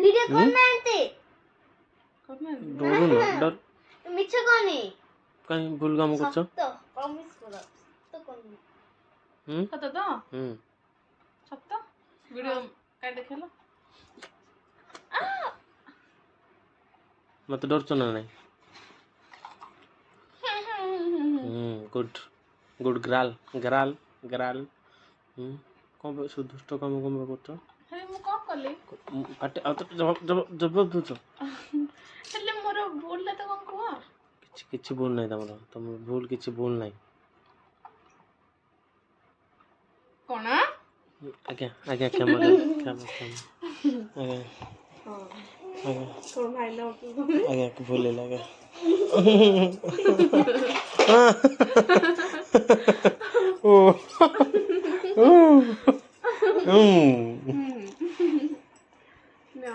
video করনান্তে ডরো না ডর মিছে কোনি কাই ভুল কাম করছো তো প্রমিস করো তো কোনি কত তো সত্য ভিডিও কাই দেখালো মতে ডরছো না নাই গুড গুড গ্রাল গ্রাল গ্রাল কম সুদুষ্ট কাম কম করছো আরে মু কম কলি পাটে আউ তো জবাব জবাব জবাব দুছো ହେଲେ ମୋର ଭୁଲଟା ତ କଣ କୁହ କିଛି କିଛି ଭୁଲ ନାହିଁ ତମର ଭୁଲ କିଛି ଭୁଲ ନାହିଁ କଣ ଆଜ୍ଞା ଆଜ୍ଞା କ୍ଷମା କ୍ଷମା କ୍ଷମା ଆଜ୍ଞା ଆଜ୍ଞା କଣ ଭାଇ ନା ଆଜ୍ଞା ଭୁଲ ହେଲା ଆଜ୍ଞା ଓ ନା